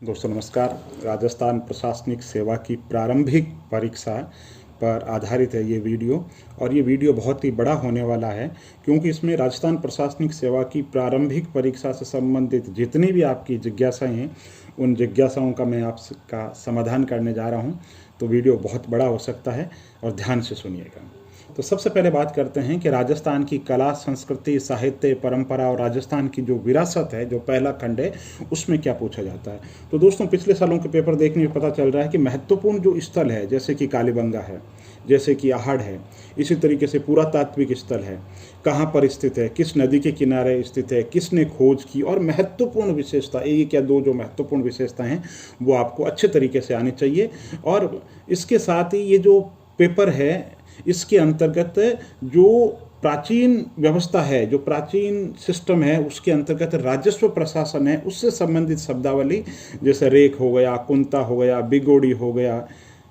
दोस्तों नमस्कार। राजस्थान प्रशासनिक सेवा की प्रारंभिक परीक्षा पर आधारित है ये वीडियो, और ये वीडियो बहुत ही बड़ा होने वाला है क्योंकि इसमें राजस्थान प्रशासनिक सेवा की प्रारंभिक परीक्षा से संबंधित जितनी भी आपकी जिज्ञासाएं हैं उन जिज्ञासाओं का मैं आपका समाधान करने जा रहा हूँ। तो वीडियो बहुत बड़ा हो सकता है और ध्यान से सुनिएगा। तो सबसे पहले बात करते हैं कि राजस्थान की कला, संस्कृति, साहित्य, परंपरा और राजस्थान की जो विरासत है, जो पहला खंड है, उसमें क्या पूछा जाता है। तो दोस्तों पिछले सालों के पेपर देखने में पता चल रहा है कि महत्वपूर्ण जो स्थल है जैसे कि कालीबंगा है, जैसे कि आहड़ है, इसी तरीके से पुरातात्विक स्थल है, कहाँ पर स्थित है, किस नदी के किनारे स्थित है, किसने खोज की, और महत्वपूर्ण विशेषता, एक या दो जो महत्वपूर्ण विशेषताएं हैं वो आपको अच्छे तरीके से आनी चाहिए। और इसके साथ ही ये जो पेपर है इसके अंतर्गत जो प्राचीन व्यवस्था है, जो प्राचीन सिस्टम है, उसके अंतर्गत राजस्व प्रशासन है, उससे संबंधित शब्दावली जैसे रेख हो गया, कुंता हो गया, बिगोड़ी हो गया,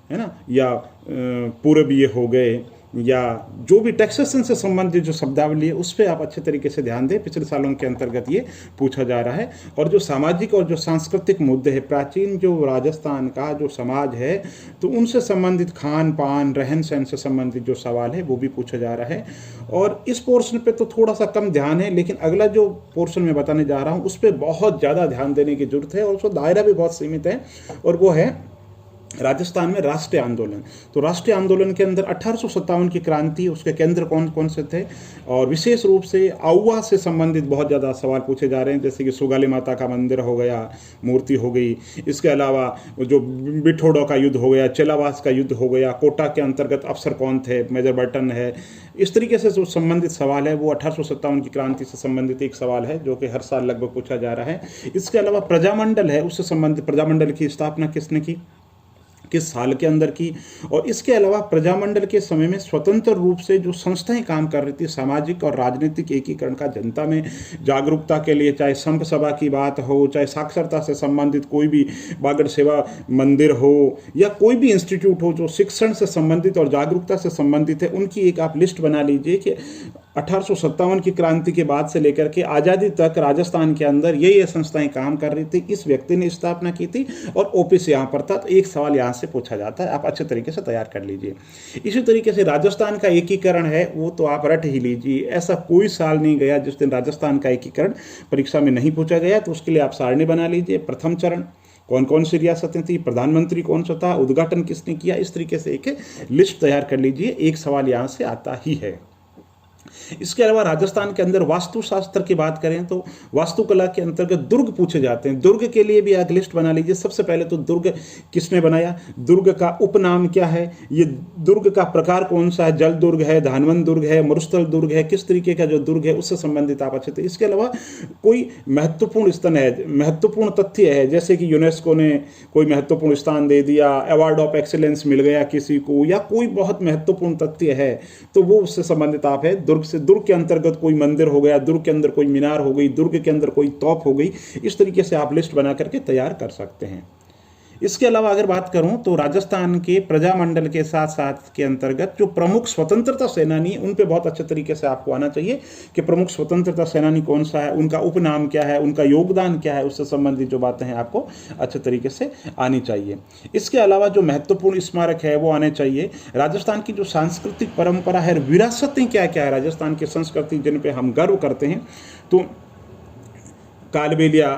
है ना, या पूरबीय हो गए, या जो भी टैक्सेशन से संबंधित जो शब्दावली है उस पर आप अच्छे तरीके से ध्यान दें। पिछले सालों के अंतर्गत ये पूछा जा रहा है। और जो सामाजिक और जो सांस्कृतिक मुद्दे हैं, प्राचीन जो राजस्थान का जो समाज है तो उनसे संबंधित खान पान, रहन सहन से संबंधित जो सवाल है वो भी पूछा जा रहा है। और इस पोर्शन पे तो थोड़ा सा कम ध्यान है, लेकिन अगला जो पोर्शन मैं बताने जा रहा हूँ उस पर बहुत ज़्यादा ध्यान देने की जरूरत है, और उसका दायरा भी बहुत सीमित है, और वो है राजस्थान में राष्ट्रीय आंदोलन। तो राष्ट्रीय आंदोलन के अंदर 1857 की क्रांति, उसके केंद्र कौन कौन से थे, और विशेष रूप से आउवा से संबंधित बहुत ज़्यादा सवाल पूछे जा रहे हैं, जैसे कि सुगाली माता का मंदिर हो गया, मूर्ति हो गई, इसके अलावा जो बिठोड़ो का युद्ध हो गया, चेलावास का युद्ध हो गया, कोटा के अंतर्गत अफसर कौन थे, मेजर बर्टन है। इस तरीके से जो संबंधित सवाल है वो 1857 की क्रांति से संबंधित एक सवाल है जो कि हर साल लगभग पूछा जा रहा है। इसके अलावा प्रजामंडल है, उससे संबंधित प्रजामंडल की स्थापना किसने की, किस साल के अंदर की, और इसके अलावा प्रजामंडल के समय में स्वतंत्र रूप से जो संस्थाएं काम कर रही थी सामाजिक और राजनीतिक एकीकरण का, जनता में जागरूकता के लिए, चाहे संप सभा की बात हो, चाहे साक्षरता से संबंधित कोई भी बागड़ सेवा मंदिर हो, या कोई भी इंस्टीट्यूट हो जो शिक्षण से संबंधित और जागरूकता से संबंधित है, उनकी एक आप लिस्ट बना लीजिए कि 1857 की क्रांति के बाद से लेकर के आज़ादी तक राजस्थान के अंदर ये संस्थाएं काम कर रही थी, इस व्यक्ति ने स्थापना की थी, और ऑफिस यहाँ पर था। तो एक सवाल यहाँ से पूछा जाता है, आप अच्छे तरीके से तैयार कर लीजिए। इसी तरीके से राजस्थान का एकीकरण है, वो तो आप रट ही लीजिए। ऐसा कोई साल नहीं गया जिस दिन राजस्थान का एकीकरण परीक्षा में नहीं पूछा गया। तो उसके लिए आप सारणी बना लीजिए। प्रथम चरण कौन कौन सी रियासतें थी, प्रधानमंत्री कौन सा था, उद्घाटन किसने किया, इस तरीके से एक लिस्ट तैयार कर लीजिए। एक सवाल यहाँ से आता ही है। इसके अलावा राजस्थान के अंदर वास्तुशास्त्र की बात करें तो वास्तुकला के अंतर्गत दुर्ग पूछे जाते हैं। दुर्ग के लिए भी एक लिस्ट बना लीजिए। सबसे पहले तो दुर्ग किसने बनाया, दुर्ग का उपनाम क्या है, ये दुर्ग का प्रकार कौन सा है, जल दुर्ग है, धानवंत दुर्ग है, मरुस्थल दुर्ग है, किस तरीके का जो दुर्ग है उससे संबंधित आप अच्छे थे। इसके अलावा कोई महत्वपूर्ण स्थान है, महत्वपूर्ण तथ्य है, जैसे कि यूनेस्को ने कोई महत्वपूर्ण स्थान दे दिया, अवार्ड ऑफ एक्सीलेंस मिल गया किसी को, या कोई बहुत महत्वपूर्ण तथ्य है तो वो उससे संबंधित आप है। दुर्ग से, दुर्ग के अंतर्गत कोई मंदिर हो गया, दुर्ग के अंदर कोई मीनार हो गई, दुर्ग के अंदर कोई तोप हो गई, इस तरीके से आप लिस्ट बना करके तैयार कर सकते हैं। इसके अलावा अगर बात करूं तो राजस्थान के प्रजामंडल के साथ साथ के अंतर्गत जो प्रमुख स्वतंत्रता सेनानी, उन पे बहुत अच्छे तरीके से आपको आना चाहिए कि प्रमुख स्वतंत्रता सेनानी कौन सा है, उनका उपनाम क्या है, उनका योगदान क्या है, उससे संबंधित जो बातें हैं आपको अच्छे तरीके से आनी चाहिए। इसके अलावा जो महत्वपूर्ण स्मारक है वो आने चाहिए। राजस्थान की जो सांस्कृतिक परंपरा है, विरासतें क्या क्या है राजस्थान की संस्कृति जिन पे हम गर्व करते हैं, तो कालबेलिया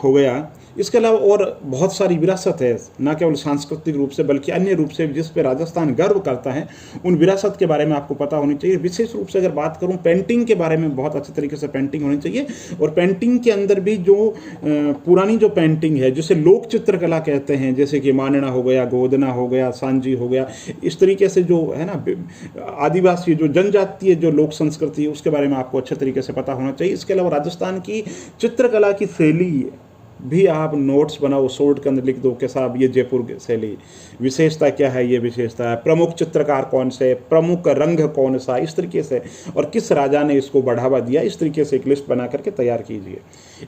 हो गया। इसके अलावा और बहुत सारी विरासत है, ना केवल सांस्कृतिक रूप से बल्कि अन्य रूप से जिस पे राजस्थान गर्व करता है, उन विरासत के बारे में आपको पता होनी चाहिए। विशेष रूप से अगर बात करूं पेंटिंग के बारे में, बहुत अच्छे तरीके से पेंटिंग होनी चाहिए। और पेंटिंग के अंदर भी जो पुरानी जो पेंटिंग है जिसे लोक चित्रकला कहते हैं, जैसे कि मानना हो गया, गोदना हो गया, सांजी हो गया, इस तरीके से जो है ना आदिवासी जो जनजातीय जो लोक संस्कृति है उसके बारे में आपको अच्छे तरीके से पता होना चाहिए। इसके अलावा राजस्थान की चित्रकला की शैली भी आप नोट्स बनाओ, शॉर्ट के अंदर लिख दो कि साहब ये जयपुर शैली विशेषता क्या है, ये विशेषता है, प्रमुख चित्रकार कौन से, प्रमुख रंग कौन सा, इस तरीके से, और किस राजा ने इसको बढ़ावा दिया, इस तरीके से एक लिस्ट बना करके तैयार कीजिए।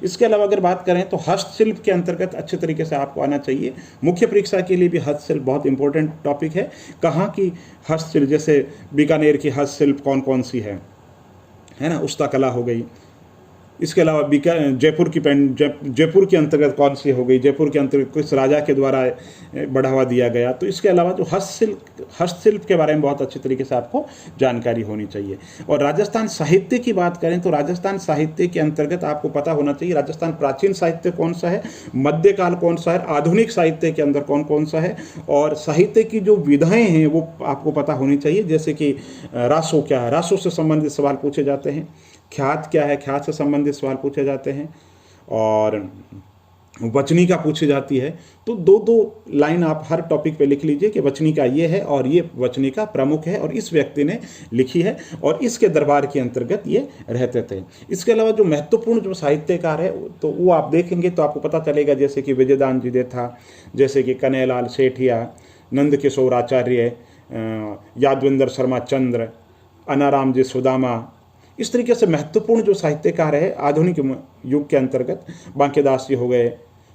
इसके अलावा अगर बात करें तो हस्तशिल्प के अंतर्गत अच्छे तरीके से आपको आना चाहिए। मुख्य परीक्षा के लिए भी हस्तशिल्प बहुत इंपॉर्टेंट टॉपिक है। कहाँ की हस्तशिल्प, जैसे बीकानेर की हस्तशिल्प कौन कौन सी है ना, उस्ता कला हो गई, इसके अलावा जयपुर के अंतर्गत कौन सी हो गई, जयपुर के अंतर्गत किस राजा के द्वारा बढ़ावा दिया गया। तो इसके अलावा जो हस्तशिल्प के बारे में बहुत अच्छी तरीके से आपको जानकारी होनी चाहिए। और राजस्थान साहित्य की बात करें तो राजस्थान साहित्य के अंतर्गत आपको पता होना चाहिए राजस्थान प्राचीन साहित्य कौन सा है, मध्यकाल कौन सा है, आधुनिक साहित्य के अंदर कौन कौन सा है, और साहित्य की जो विधाएं हैं वो आपको पता होनी चाहिए। जैसे कि रासो क्या है, रासो से संबंधित सवाल पूछे जाते हैं। ख्यात क्या है, ख्यात से संबंधित सवाल पूछे जाते हैं। और वचनिका पूछी जाती है। तो दो दो लाइन आप हर टॉपिक पे लिख लीजिए कि वचनिका ये है और ये वचनिका प्रमुख है और इस व्यक्ति ने लिखी है और इसके दरबार के अंतर्गत ये रहते थे। इसके अलावा जो महत्वपूर्ण जो साहित्यकार है तो वो आप देखेंगे तो आपको पता चलेगा, जैसे कि विजयदान जी था, जैसे कि कन्हैयालाल सेठिया, नंद किशोर आचार्य, यादविंदर शर्मा चंद्र, अनाराम जी सुदामा। इस तरीके से महत्वपूर्ण जो साहित्यकार है आधुनिक युग के अंतर्गत बांकेदास जी हो गए,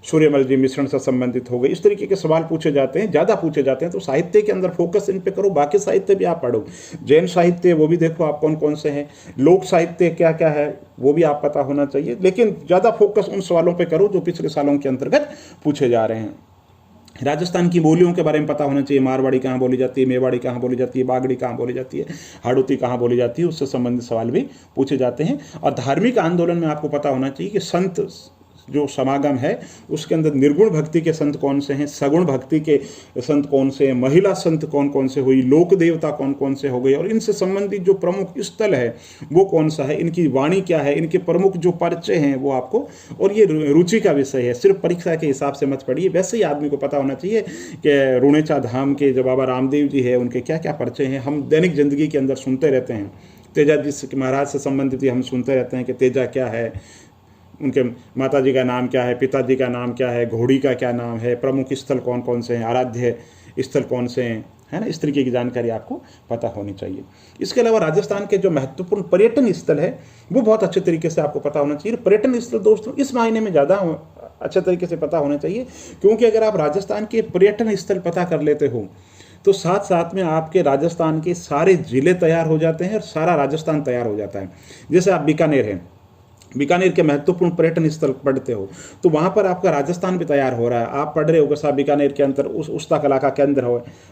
सूर्यमल जी मिश्रण से संबंधित हो गए। इस तरीके के सवाल पूछे जाते हैं, ज़्यादा पूछे जाते हैं। तो साहित्य के अंदर फोकस इन पे करो, बाकी साहित्य भी आप पढ़ो। जैन साहित्य वो भी देखो आप कौन कौन से हैं, लोक साहित्य क्या क्या है वो भी आप पता होना चाहिए। लेकिन ज़्यादा फोकस उन सवालों पर करो जो पिछले सालों के अंतर्गत पूछे जा रहे हैं। राजस्थान की बोलियों के बारे में पता होना चाहिए, मारवाड़ी कहाँ बोली जाती है, मेवाड़ी कहाँ बोली जाती है, बागड़ी कहाँ बोली जाती है, हाड़ौती कहाँ बोली जाती है, उससे संबंधित सवाल भी पूछे जाते हैं। और धार्मिक आंदोलन में आपको पता होना चाहिए कि संत जो समागम है उसके अंदर निर्गुण भक्ति के संत कौन से हैं, सगुण भक्ति के संत कौन से हैं, महिला संत कौन कौन से हुई, लोक देवता कौन कौन से हो गए, और इनसे संबंधित जो प्रमुख स्थल है वो कौन सा है, इनकी वाणी क्या है, इनके प्रमुख जो परिचय हैं वो आपको, और ये रुचि का विषय है, सिर्फ परीक्षा के हिसाब से मत पढ़िए। वैसे ही आदमी को पता होना चाहिए कि रुणेचा धाम के जो बाबा रामदेव जी है उनके क्या क्या परिचय हैं। हम दैनिक जिंदगी के अंदर सुनते रहते हैं, तेजा जी महाराज से संबंधित हम सुनते रहते हैं कि तेजा क्या है, उनके माता जी का नाम क्या है, पिताजी का नाम क्या है, घोड़ी का क्या नाम है, प्रमुख स्थल कौन कौन से हैं, आराध्य स्थल कौन से हैं, है ना। इस तरीके की जानकारी आपको पता होनी चाहिए। इसके अलावा राजस्थान के जो महत्वपूर्ण पर्यटन स्थल है वो बहुत अच्छे तरीके से आपको पता होना चाहिए। पर्यटन स्थल दोस्तों इस मायने में ज़्यादा अच्छे तरीके से पता होना चाहिए क्योंकि अगर आप राजस्थान के पर्यटन स्थल पता कर लेते हो तो साथ साथ में आपके राजस्थान के सारे जिले तैयार हो जाते हैं और सारा राजस्थान तैयार हो जाता है। जैसे आप बीकानेर हैं, बीकानेर के महत्वपूर्ण पर्यटन स्थल पढ़ते हो तो वहाँ पर आपका राजस्थान भी तैयार हो रहा है। आप पढ़ रहे हो साहब बीकानेर के अंदर उस्ता कला का केंद्र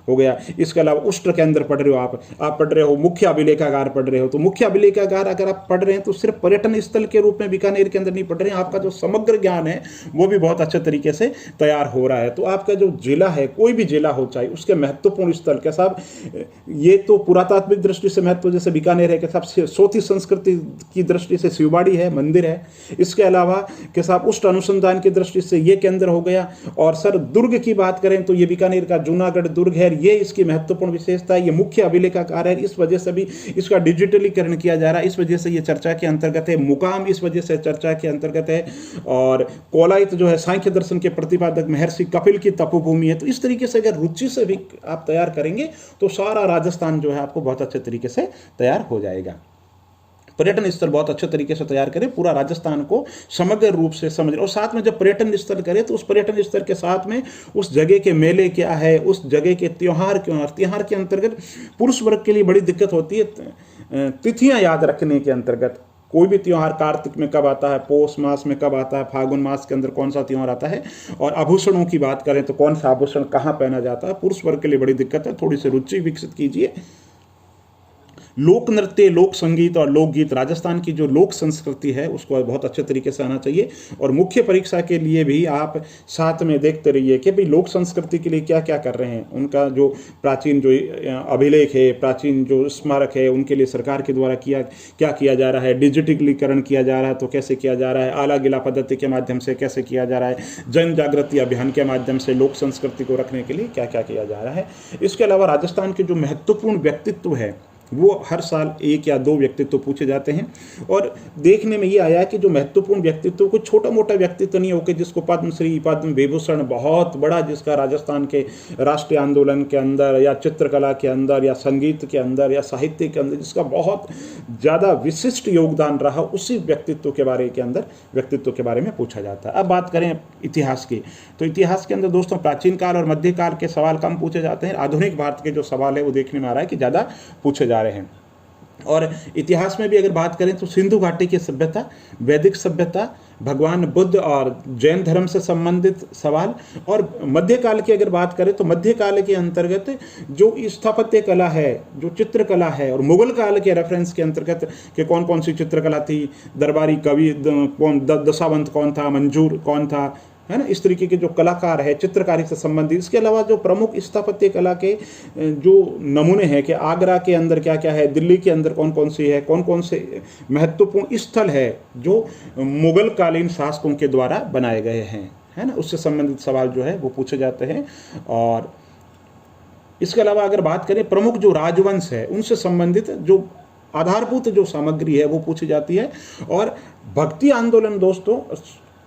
हो गया। इसके अलावा उष्ट्र केंद्र पढ़ रहे हो, आप पढ़ रहे हो मुख्य अभिलेखागार पढ़ रहे हो। तो मुख्य अभिलेखागार अगर आप पढ़ रहे हैं तो सिर्फ पर्यटन स्थल के रूप में बीकानेर के अंदर नहीं पढ़ रहे हैं, आपका जो समग्र ज्ञान है वो भी बहुत अच्छे तरीके से तैयार हो रहा है। तो आपका जो जिला है, कोई भी जिला हो चाहे, उसके महत्वपूर्ण स्थल के साहब ये तो पुरातात्विक दृष्टि से महत्व, जैसे बीकानेर है कि साहब सोती संस्कृति की दृष्टि से शिवबाड़ी है, मंदिर है। इसके अलावा कि साहब उष्ट अनुसंधान की दृष्टि से ये केंद्र हो गया। और सर दुर्ग की बात करें तो ये बीकानेर का जूनागढ़ दुर्ग है, ये इसकी महत्वपूर्ण विशेषता है। ये मुख्य अभिलेखागार है, इस वजह से भी इसका डिजिटलीकरण किया जा रहा है, इस वजह से ये चर्चा के अंतर्गत है। मुकाम इस वजह से चर्चा के अंतर्गत है। और कोलायत जो है सांख्य दर्शन के प्रतिपादक महर्षि कपिल की तपोभूमि है। तो इस तरीके से अगर रुचि से भी आप तैयार करेंगे तो सारा राजस्थान जो है आपको बहुत अच्छे तरीके से तैयार हो जाएगा। पर्यटन स्थल बहुत अच्छे तरीके से तैयार करें, पूरा राजस्थान को समग्र रूप से समझ। और साथ में जब पर्यटन स्थल करें तो उस पर्यटन स्थल के साथ में उस जगह के मेले क्या है, उस जगह के त्योहार क्यों। त्योहार के अंतर्गत पुरुष वर्ग के लिए बड़ी दिक्कत होती है तिथियां याद रखने के अंतर्गत। कोई भी त्यौहार कार्तिक में कब आता है, पौष मास में कब आता है, फागुन मास के अंदर कौन सा त्यौहार आता है। और आभूषणों की बात करें तो कौन सा आभूषण कहाँ पहना जाता है, पुरुष वर्ग के लिए बड़ी दिक्कत है। थोड़ी सी रुचि विकसित कीजिए। लोक नृत्य, लोक संगीत और लोकगीत, राजस्थान की जो लोक संस्कृति है उसको बहुत अच्छे तरीके से आना चाहिए। और मुख्य परीक्षा के लिए भी आप साथ में देखते रहिए कि भाई लोक संस्कृति के लिए क्या क्या कर रहे हैं। उनका जो प्राचीन जो अभिलेख है, प्राचीन जो स्मारक है, उनके लिए सरकार के द्वारा क्या किया जा रहा है, डिजिटलीकरण किया जा रहा है तो कैसे किया जा रहा है, आला गिला पद्धति के माध्यम से कैसे किया जा रहा है, जन जागृति अभियान के माध्यम से लोक संस्कृति को रखने के लिए क्या क्या किया जा रहा है। इसके अलावा राजस्थान के जो महत्वपूर्ण व्यक्तित्व है वो हर साल 1 या 2 व्यक्तित्व पूछे जाते हैं। और देखने में ये आया कि जो महत्वपूर्ण व्यक्तित्व कोई छोटा मोटा व्यक्तित्व नहीं होकर जिसको पद्मश्री, पद्म विभूषण बहुत बड़ा, जिसका राजस्थान के राष्ट्रीय आंदोलन के अंदर या चित्रकला के अंदर या संगीत के अंदर या साहित्य के अंदर जिसका बहुत ज़्यादा विशिष्ट योगदान रहा, उसी व्यक्तित्व के बारे में पूछा जाता है। अब बात करें इतिहास की तो इतिहास के अंदर दोस्तों प्राचीन काल और मध्यकाल के सवाल कम पूछे जाते हैं। आधुनिक भारत के जो सवाल है वो देखने में आ रहा है कि ज़्यादा पूछे जा रहे हैं। और इतिहास में भी अगर बात करें तो सिंधु घाटी की सभ्यता, वैदिक सभ्यता, भगवान बुद्ध और जैन धर्म से संबंधित सवाल, और मध्यकाल की अगर बात करें तो मध्यकाल के अंतर्गत जो स्थापत्य कला है, जो चित्रकला है, और मुगल काल के रेफरेंस के अंतर्गत कि कौन कौन सी चित्रकला थी, दरबारी कवि कौन, दशावंत कौन था, मंजूर कौन था, है ना, इस तरीके के जो कलाकार है चित्रकारी से संबंधित। इसके अलावा जो प्रमुख स्थापत्य कला के जो नमूने हैं कि आगरा के अंदर क्या क्या है, दिल्ली के अंदर कौन कौन सी है, कौन कौन से महत्वपूर्ण स्थल है जो मुगल कालीन शासकों के द्वारा बनाए गए हैं, है ना, उससे संबंधित सवाल जो है वो पूछे जाते हैं। और इसके अलावा अगर बात करें प्रमुख जो राजवंश है उनसे संबंधित जो आधारभूत जो सामग्री है वो पूछी जाती है। और भक्ति आंदोलन दोस्तों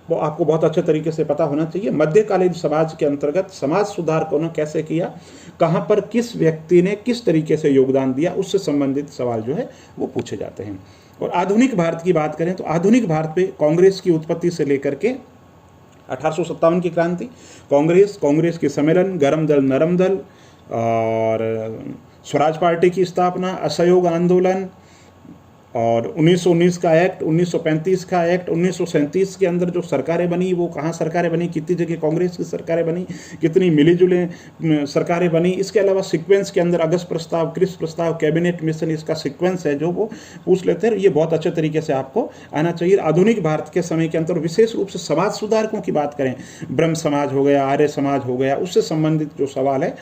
वो आपको बहुत अच्छे तरीके से पता होना चाहिए। मध्यकालीन समाज के अंतर्गत समाज सुधार को कैसे किया, कहाँ पर किस व्यक्ति ने किस तरीके से योगदान दिया, उससे संबंधित सवाल जो है वो पूछे जाते हैं। और आधुनिक भारत की बात करें तो आधुनिक भारत पे कांग्रेस की उत्पत्ति से लेकर के 1857 की क्रांति, कांग्रेस के सम्मेलन, गरम दल नरम दल, और स्वराज पार्टी की स्थापना, असहयोग आंदोलन, और 1919 का एक्ट, 1935 का एक्ट, 1937 के अंदर जो सरकारें बनी वो कहाँ सरकारें बनी, कितनी जगह कांग्रेस की सरकारें बनी, कितनी मिली जुले सरकारें बनी। इसके अलावा सीक्वेंस के अंदर अगस्त प्रस्ताव, क्रिस प्रस्ताव, कैबिनेट मिशन, इसका सीक्वेंस है जो वो पूछ लेते हैं। ये बहुत अच्छे तरीके से आपको आना चाहिए। आधुनिक भारत के समय के अंदर विशेष रूप से समाज सुधारकों की बात करें, ब्रह्म समाज हो गया, आर्य समाज हो गया, उससे संबंधित जो सवाल है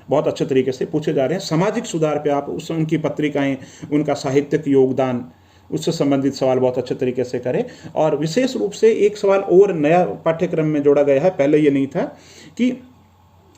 बहुत अच्छे तरीके से पूछे जा रहे हैं। सामाजिक सुधार पे आप उनकी पत्रिकाएं, उनका साहित्यिक योगदान, उससे संबंधित सवाल बहुत अच्छे तरीके से करें। और विशेष रूप से एक सवाल और नया पाठ्यक्रम में जोड़ा गया है, पहले ये नहीं था, कि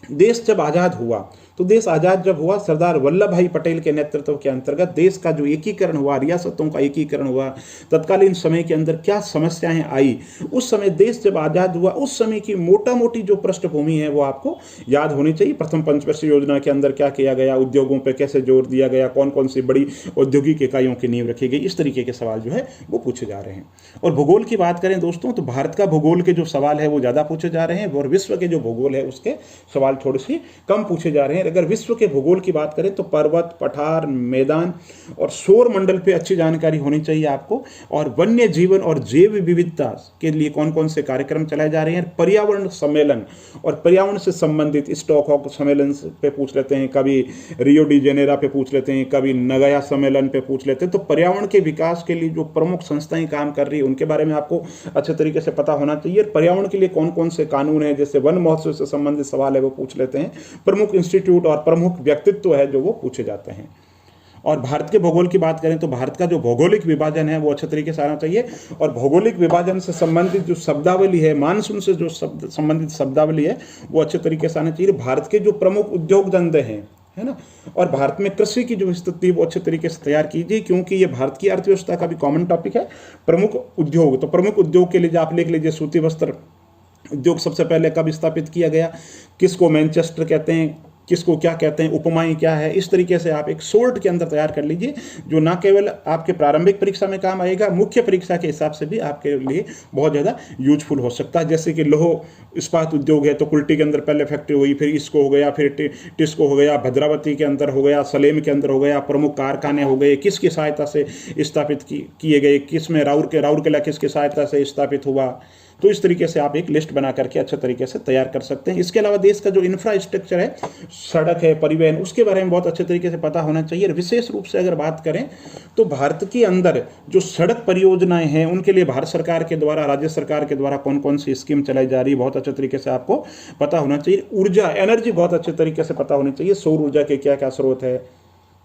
देश जब आज़ाद हुआ तो देश आज़ाद जब हुआ सरदार वल्लभ भाई पटेल के नेतृत्व के अंतर्गत देश का जो एकीकरण हुआ, रियासतों का एकीकरण हुआ, तत्कालीन समय के अंदर क्या समस्याएं आई, उस समय देश जब आज़ाद हुआ उस समय की मोटा मोटी जो पृष्ठभूमि है वो आपको याद होनी चाहिए। प्रथम पंचवर्षीय योजना के अंदर क्या किया गया, उद्योगों पर कैसे जोर दिया गया, कौन कौन सी बड़ी औद्योगिक इकाइयों की नींव रखी गई, इस तरीके के सवाल जो है वो पूछे जा रहे हैं। और भूगोल की बात करें दोस्तों तो भारत का भूगोल के जो सवाल है वो ज़्यादा पूछे जा रहे हैं, और विश्व के जो भूगोल है उसके सवाल थोड़े से कम पूछे जा रहे हैं। अगर विश्व के भूगोल की बात करें तो पर्वत, पठार, मैदान और सौर मंडल पे अच्छी जानकारी होनी चाहिए आपको। और वन्य जीवन और जैव विविधता के लिए कौन कौन से कार्यक्रम चलाए जा रहे हैं, पर्यावरण सम्मेलन और पर्यावरण से संबंधित स्टॉकहोम सम्मेलन पे पूछ लेते हैं, कभी रियो डी जेनेरो पे पूछ लेते हैं, कभी नगोया सम्मेलन पे पूछ लेते हैं। तो पर्यावरण के विकास के लिए जो प्रमुख संस्थाएं काम कर रही है उनके बारे में आपको अच्छे तरीके से पता होना चाहिए। पर्यावरण के लिए कौन कौन से कानून है, जैसे वन महोत्सव से संबंधित सवाल है वो पूछ लेते हैं। प्रमुख इंस्टीट्यूट और प्रमुख व्यक्तित्व है जो वो पूछे जाते हैं। और भारत के भूगोल की बात करें तो भारत का जो भौगोलिक विभाजन है वो अच्छे तरीके से आना चाहिए। और भौगोलिक विभाजन से संबंधित जो शब्दावली है, मानसून से जो संबंधित शब्दावली है वो अच्छे तरीके से आना चाहिए। भारत के जो प्रमुख उद्योग धंधे हैं, है ना, और भारत में कृषि की जो स्थिति वो अच्छे तरीके से तैयार कीजिए, क्योंकि ये भारत की अर्थव्यवस्था का भी कॉमन टॉपिक है। प्रमुख उद्योग, तो प्रमुख उद्योग के लिए आप लिख लीजिए, सूती वस्त्र उद्योग सबसे पहले कब स्थापित किया गया, किसको मैनचेस्टर कहते हैं, किसको क्या कहते हैं, उपमाएं क्या है, इस तरीके से आप एक शॉर्ट के अंदर तैयार कर लीजिए, जो ना केवल आपके प्रारंभिक परीक्षा में काम आएगा, मुख्य परीक्षा के हिसाब से भी आपके लिए बहुत ज़्यादा यूजफुल हो सकता है। जैसे कि लौह इस्पात उद्योग है तो कुल्टी के अंदर पहले फैक्ट्री हुई, फिर इसको हो गया, फिर टिस्को हो गया, भद्रावती के अंदर हो गया, सलेम के अंदर हो गया, प्रमुख कारखाने हो गए, किसकी सहायता से स्थापित किए गए, किस में राउरकेला किसकी सहायता से स्थापित हुआ। तो इस तरीके से आप एक लिस्ट बना करके अच्छे तरीके से तैयार कर सकते हैं। इसके अलावा देश का जो इंफ्रास्ट्रक्चर है, सड़क है, परिवहन, उसके बारे में बहुत अच्छे तरीके से पता होना चाहिए। विशेष रूप से अगर बात करें तो भारत के अंदर जो सड़क परियोजनाएं हैं उनके लिए भारत सरकार के द्वारा, राज्य सरकार के द्वारा कौन कौन सी स्कीम चलाई जा रही है बहुत अच्छे तरीके से आपको पता होना चाहिए। ऊर्जा, एनर्जी बहुत अच्छे तरीके से पता होनी चाहिए। सौर ऊर्जा के क्या क्या स्रोत है,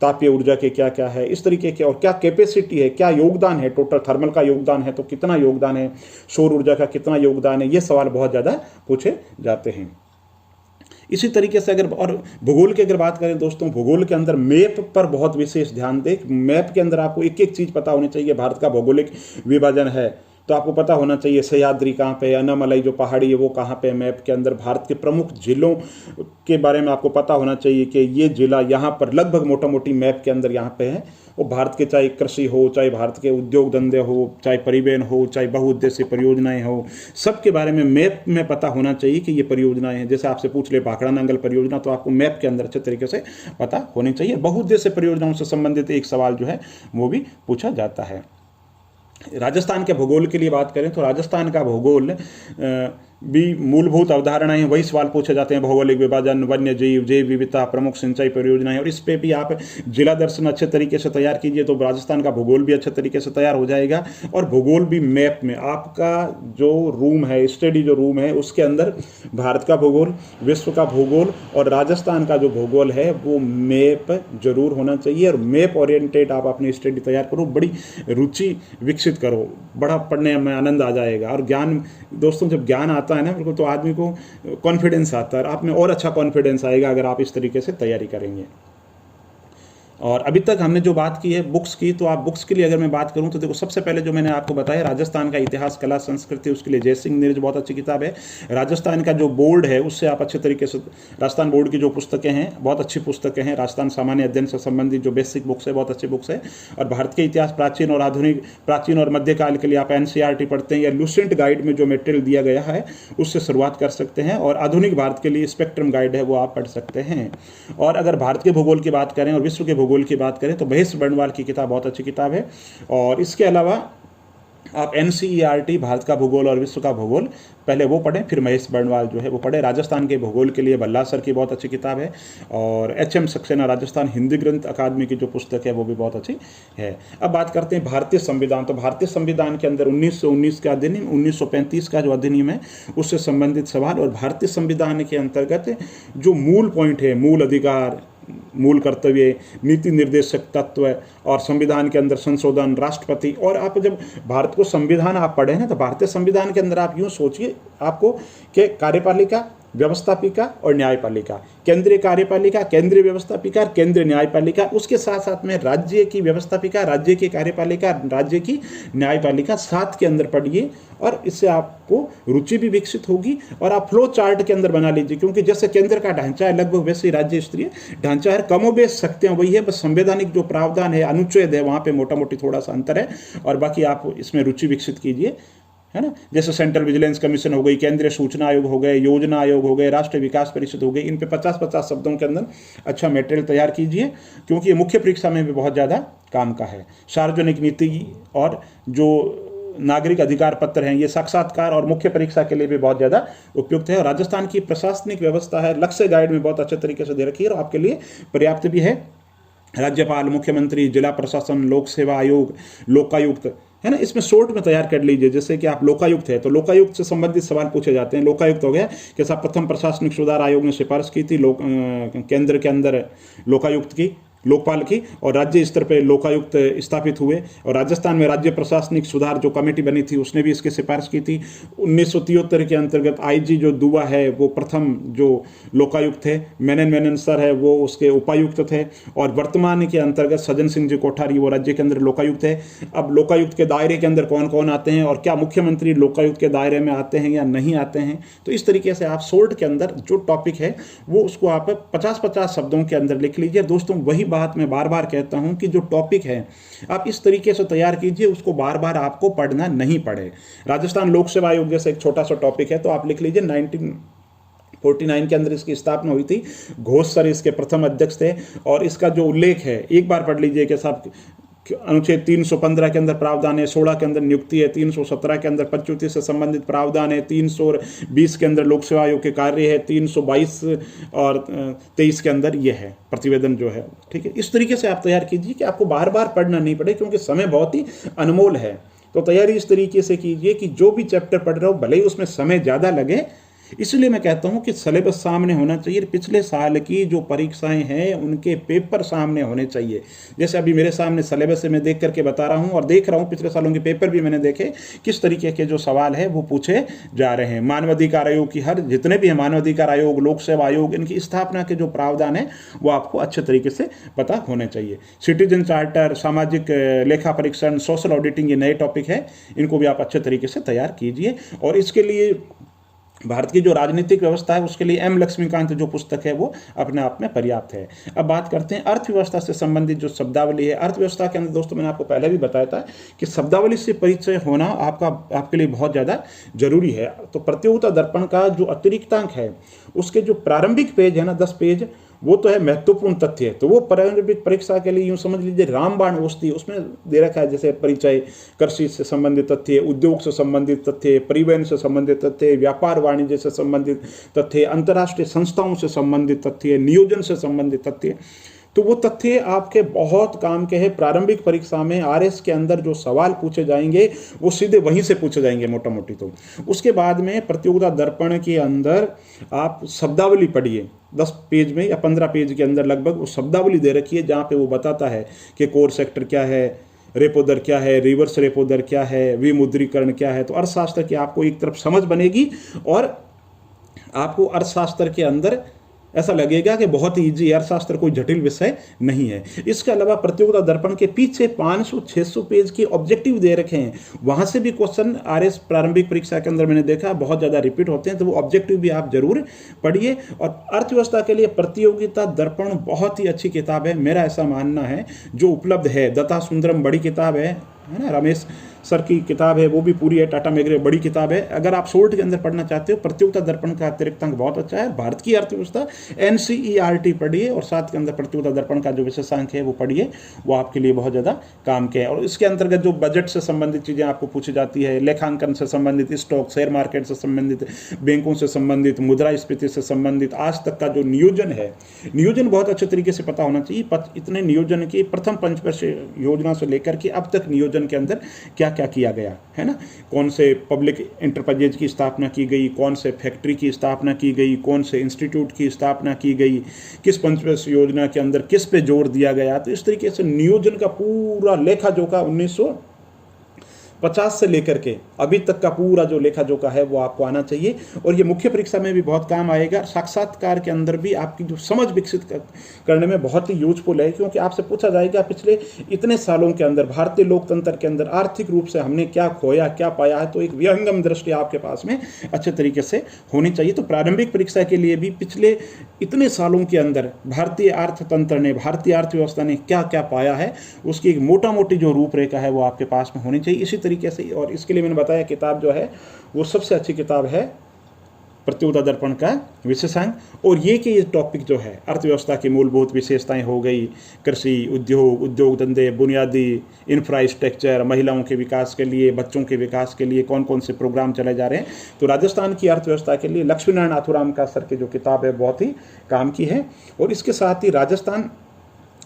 तापीय ऊर्जा के क्या क्या है, इस तरीके के, और क्या कैपेसिटी है, क्या योगदान है, टोटल थर्मल का योगदान है तो कितना योगदान है, सौर ऊर्जा का कितना योगदान है, ये सवाल बहुत ज़्यादा पूछे जाते हैं। इसी तरीके से अगर और भूगोल की अगर बात करें दोस्तों, भूगोल के अंदर मैप पर बहुत विशेष ध्यान दें। मैप के अंदर आपको एक एक चीज़ पता होनी चाहिए। भारत का भौगोलिक विभाजन है तो आपको पता होना चाहिए सह्याद्री कहाँ पे, अन्नामलाई जो पहाड़ी है वो कहाँ पे, मैप के अंदर भारत के प्रमुख जिलों के बारे में आपको पता होना चाहिए कि ये जिला यहाँ पर लगभग मोटा मोटी मैप के अंदर यहाँ पे है। वो भारत के चाहे कृषि हो, चाहे भारत के उद्योग धंधे हो, चाहे परिवहन हो, चाहे बहुउद्देशीय परियोजनाएं हो, सबके बारे में मैप में पता होना चाहिए कि ये परियोजनाएं हैं। जैसे आपसे पूछ ले भाखड़ा नांगल परियोजना, तो आपको मैप के अंदर अच्छे तरीके से पता होनी चाहिए। बहुउद्देशीय परियोजनाओं से संबंधित एक सवाल जो है वो भी पूछा जाता है। राजस्थान के भूगोल के लिए बात करें तो राजस्थान का भूगोल भी मूलभूत अवधारणाएं, वही सवाल पूछे जाते हैं, भौगोलिक विभाजन, वन्य जीव, जैव विविधता, प्रमुख सिंचाई परियोजनाएं, और इस पे भी आप जिला दर्शन अच्छे तरीके से तैयार कीजिए तो राजस्थान का भूगोल भी अच्छे तरीके से तैयार हो जाएगा। और भूगोल भी मैप में आपका जो रूम है, स्टडी जो रूम है, उसके अंदर भारत का भूगोल, विश्व का भूगोल और राजस्थान का जो भूगोल है वो मैप जरूर होना चाहिए। और मैप ओरिएंटेड आप अपनी स्टडी तैयार करो, बड़ी रुचि विकसित करो, बड़ा पढ़ने में आनंद आ जाएगा। और ज्ञान दोस्तों, जब ज्ञान आता है ना बिल्कुल, तो आदमी को कॉन्फिडेंस आता है, आप में और अच्छा कॉन्फिडेंस आएगा अगर आप इस तरीके से तैयारी करेंगे। और अभी तक हमने जो बात की है बुक्स की, तो आप बुक्स के लिए अगर मैं बात करूं तो देखो, सबसे पहले जो मैंने आपको बताया राजस्थान का इतिहास, कला, संस्कृति, उसके लिए जयसिंह नीरज बहुत अच्छी किताब है। राजस्थान का जो बोर्ड है उससे आप अच्छे तरीके से, राजस्थान बोर्ड की जो पुस्तकें हैं बहुत अच्छी पुस्तकें हैं। राजस्थान सामान्य अध्ययन से संबंधित जो बेसिक बुक्स है बहुत अच्छी बुक्स है। और भारत के इतिहास प्राचीन और आधुनिक, प्राचीन और मध्यकाल के लिए आप NCERT पढ़ते हैं या लूसेंट गाइड में जो मटेरियल दिया गया है उससे शुरुआत कर सकते हैं। और आधुनिक भारत के लिए स्पेक्ट्रम गाइड है वो आप पढ़ सकते हैं। और अगर भारत के भूगोल की बात करें और विश्व के भूगोल की बात करें तो महेश बर्णवाल की किताब बहुत अच्छी किताब है। और इसके अलावा आप NCERT भारत का भूगोल और विश्व का भूगोल पहले वो पढ़ें, फिर महेश बर्णवाल जो है वो पढ़ें। राजस्थान के भूगोल के लिए भल्ला सर की बहुत अच्छी किताब है। और HM सक्सेना राजस्थान हिंदी ग्रंथ अकादमी की जो पुस्तक है वो भी बहुत अच्छी है। अब बात करते हैं भारतीय संविधान। तो भारतीय संविधान के अंदर 1919 का अधिनियम, 1935 का जो अधिनियम है उससे संबंधित सवाल। और भारतीय संविधान के अंतर्गत जो मूल पॉइंट है, मूल अधिकार, मूल कर्तव्य, नीति निर्देशक तत्व और संविधान के अंदर संशोधन, राष्ट्रपति। और आप जब भारत को संविधान आप पढ़े ना, तो भारतीय संविधान के अंदर आप यूं सोचिए आपको कि कार्यपालिका, व्यवस्थापिका और न्यायपालिका, केंद्रीय कार्यपालिका, केंद्रीय व्यवस्थापिका, केंद्रीय न्यायपालिका, उसके साथ साथ में राज्य की व्यवस्थापिका, राज्य की कार्यपालिका, राज्य की न्यायपालिका साथ के अंदर पढ़िए। और इससे आपको रुचि भी विकसित होगी। और आप फ्लो चार्ट के अंदर बना लीजिए, क्योंकि जैसे केंद्र का ढांचा है लगभग वैसे ही राज्य स्तरीय ढांचा है, कमोबेश सकते हैं वही है, बस संवैधानिक जो प्रावधान है, अनुच्छेद है, वहाँ पे मोटा मोटी थोड़ा सा अंतर है। और बाकी आप इसमें रुचि विकसित कीजिए, है ना। जैसे सेंट्रल विजिलेंस कमीशन हो गई, केंद्रीय सूचना आयोग हो गए, योजना आयोग हो गए, राष्ट्रीय विकास परिषद हो गई, इन पे 50-50 शब्दों के अंदर अच्छा मटेरियल तैयार कीजिए, क्योंकि ये मुख्य परीक्षा में भी बहुत ज़्यादा काम का है। सार्वजनिक नीति और जो नागरिक अधिकार पत्र हैं ये साक्षात्कार और मुख्य परीक्षा के लिए भी बहुत ज़्यादा उपयुक्त है। और राजस्थान की प्रशासनिक व्यवस्था है, लक्ष्य गाइड में बहुत अच्छे तरीके से दे रखी है और आपके लिए पर्याप्त भी है। राज्यपाल, मुख्यमंत्री, जिला प्रशासन, लोक सेवा आयोग, लोकायुक्त, है ना, इसमें शॉर्ट में तैयार कर लीजिए। जैसे कि आप लोकायुक्त है तो लोकायुक्त से संबंधित सवाल पूछे जाते हैं। लोकायुक्त हो गया कि साहब प्रथम प्रशासनिक सुधार आयोग ने सिफारिश की थी केंद्र के अंदर लोकायुक्त की, लोकपाल की, और राज्य स्तर पे लोकायुक्त स्थापित हुए। और राजस्थान में राज्य प्रशासनिक सुधार जो कमेटी बनी थी उसने भी इसकी सिफारिश की थी। 1973 के अंतर्गत IG जो दुआ है वो प्रथम जो लोकायुक्त थे, मेनन सर है वो उसके उपायुक्त थे। और वर्तमान के अंतर्गत सज्जन सिंह जी कोठारी वो राज्य के अंदर लोकायुक्त है। अब लोकायुक्त के दायरे के अंदर कौन कौन आते हैं और क्या मुख्यमंत्री लोकायुक्त के दायरे में आते हैं या नहीं आते हैं, तो इस तरीके से आप शॉर्ट के अंदर जो टॉपिक है वो उसको आप 50-50 शब्दों के अंदर लिख लीजिए। दोस्तों वही बात मैं बार बार कहता हूं कि जो टॉपिक है आप इस तरीके से तैयार कीजिए, उसको बार बार आपको पढ़ना नहीं पड़े। राजस्थान लोक सेवा आयोग जैसे एक छोटा सा टॉपिक है तो आप लिख लीजिए 1949 के अंदर इसकी स्थापना हुई थी, घोष सर इसके प्रथम अध्यक्ष थे। और इसका जो उल्लेख है एक बार पढ़ लीजिए कि साहब अनुच्छेद 315 के अंदर प्रावधान है, 16 के अंदर नियुक्ति है, 317 के अंदर पदच्युति से संबंधित प्रावधान है, 320 के अंदर लोक सेवा आयोग के कार्य है, 322 और 23 के अंदर ये है प्रतिवेदन जो है। ठीक है, इस तरीके से आप तैयार कीजिए कि आपको बार बार पढ़ना नहीं पड़े, क्योंकि समय बहुत ही अनमोल है। तो तैयारी इस तरीके से कीजिए कि जो भी चैप्टर पढ़ रहे हो भले ही उसमें समय ज़्यादा लगे, इसलिए मैं कहता हूं कि सिलेबस सामने होना चाहिए। पिछले साल की जो परीक्षाएं हैं उनके पेपर सामने होने चाहिए। जैसे अभी मेरे सामने सिलेबस से मैं देख करके बता रहा हूं और देख रहा हूं पिछले सालों के पेपर भी मैंने देखे किस तरीके के जो सवाल है वो पूछे जा रहे हैं। मानवाधिकार आयोग की हर जितने भी है मानवाधिकार आयोग, लोक सेवा आयोग, इनकी स्थापना के जो प्रावधान है वो आपको अच्छे तरीके से पता होने चाहिए। सिटीजन चार्टर, सामाजिक लेखा परीक्षण, सोशल ऑडिटिंग, ये नए टॉपिक है, इनको भी आप अच्छे तरीके से तैयार कीजिए। और इसके लिए भारत की जो राजनीतिक व्यवस्था है उसके लिए एम लक्ष्मीकांत जो पुस्तक है वो अपने आप में पर्याप्त है। अब बात करते हैं अर्थव्यवस्था से संबंधित जो शब्दावली है। अर्थव्यवस्था के अंदर दोस्तों मैंने आपको पहले भी बताया था कि शब्दावली से परिचय होना आपके लिए बहुत ज़्यादा जरूरी है। तो प्रतियोगिता दर्पण का जो अतिरिक्तांक है उसके जो प्रारंभिक पेज है ना 10 पेज, वो तो है महत्वपूर्ण तथ्य। तो वो प्रारंभिक परीक्षा के लिए यूं समझ लीजिए रामबाण औषधि उसमें दे रखा है, जैसे परिचय, कृषि से संबंधित तथ्य, उद्योग से संबंधित तथ्य, परिवहन से संबंधित तथ्य, व्यापार वाणिज्य से संबंधित तथ्य, अंतर्राष्ट्रीय संस्थाओं से संबंधित तथ्य, नियोजन से संबंधित तथ्य। तो वो तथ्य आपके बहुत काम के हैं। प्रारंभिक परीक्षा में आरएस के अंदर जो सवाल पूछे जाएंगे वो सीधे वहीं से पूछे जाएंगे मोटा मोटी। तो उसके बाद में प्रतियोगिता दर्पण के अंदर आप शब्दावली पढ़िए, 10 पेज में या 15 पेज के अंदर लगभग वो शब्दावली दे रखी है जहाँ पे वो बताता है कि कोर सेक्टर क्या है, रेपो दर क्या है, रिवर्स रेपो दर क्या है, विमुद्रीकरण क्या है। तो अर्थशास्त्र की आपको एक तरफ समझ बनेगी और आपको अर्थशास्त्र के अंदर ऐसा लगेगा कि बहुत ही ईजी, अर्थशास्त्र कोई जटिल विषय नहीं है। इसके अलावा प्रतियोगिता दर्पण के पीछे 500-600 पेज के ऑब्जेक्टिव दे रखे हैं, वहां से भी क्वेश्चन आरएस प्रारंभिक परीक्षा के अंदर मैंने देखा बहुत ज़्यादा रिपीट होते हैं। तो वो ऑब्जेक्टिव भी आप जरूर पढ़िए। और अर्थव्यवस्था के लिए प्रतियोगिता दर्पण बहुत ही अच्छी किताब है, मेरा ऐसा मानना है, जो उपलब्ध है। दत्ता सुंदरम बड़ी किताब है ना, रमेश सर की किताब है, वो भी पूरी है, टाटा मेघरे बड़ी किताब है। अगर आप शॉर्ट के अंदर पढ़ना चाहते हो, प्रतियोगिता दर्पण का अतिरिक्तांक बहुत अच्छा है। भारत की अर्थव्यवस्था NCERT पढ़िए और साथ के अंदर प्रतियोगिता दर्पण का जो विशेषांक है वो पढ़िए, वो आपके लिए बहुत ज़्यादा काम के है। और इसके अंतर्गत जो बजट से संबंधित चीज़ें आपको पूछी जाती है, लेखांकन से संबंधित, स्टॉक शेयर मार्केट से संबंधित, बैंकों से संबंधित, मुद्रास्फीति से संबंधित, आज तक का जो नियोजन है, नियोजन बहुत अच्छे तरीके से पता होना चाहिए। इतने नियोजन की प्रथम पंचवर्ष योजना से लेकर के अब तक नियोजन के अंदर क्या क्या किया गया है ना, कौन से पब्लिक एंटरप्राइजेज की स्थापना की गई, कौन से फैक्ट्री की स्थापना की गई, कौन से इंस्टीट्यूट की स्थापना की गई, किस पंचवर्ष योजना के अंदर किस पे जोर दिया गया। तो इस तरीके से नियोजन का पूरा लेखा जोखा 1950 से लेकर के अभी तक का पूरा जो लेखा जोखा है वो आपको आना चाहिए। और ये मुख्य परीक्षा में भी बहुत काम आएगा। साक्षात्कार के अंदर भी आपकी जो समझ विकसित करने में बहुत ही यूजफुल है, क्योंकि आपसे पूछा जाएगा पिछले इतने सालों के अंदर भारतीय लोकतंत्र के अंदर आर्थिक रूप से हमने क्या खोया क्या पाया है। तो एक विहंगम दृष्टि आपके पास में अच्छे तरीके से होनी चाहिए। तो प्रारंभिक परीक्षा के लिए भी पिछले इतने सालों के अंदर भारतीय अर्थतंत्र ने, भारतीय अर्थव्यवस्था ने क्या क्या पाया है, उसकी एक मोटा मोटी जो रूपरेखा है वो आपके पास में होनी चाहिए इसी तरीके से। और इसके लिए मैंने बताया किताब जो है वो सबसे अच्छी किताब है प्रतियोगिता दर्पण का विशेषांक। और ये कि ये टॉपिक जो है अर्थव्यवस्था की मूलभूत विशेषताएं हो गई, कृषि, उद्योग धंधे, बुनियादी इंफ्रास्ट्रक्चर, महिलाओं के विकास के लिए, बच्चों के विकास के लिए कौन कौन से प्रोग्राम चले जा रहे हैं। तो राजस्थान की अर्थव्यवस्था के लिए लक्ष्मीनारायण आथुराम का सर की जो किताब है बहुत ही काम की है। और इसके साथ ही राजस्थान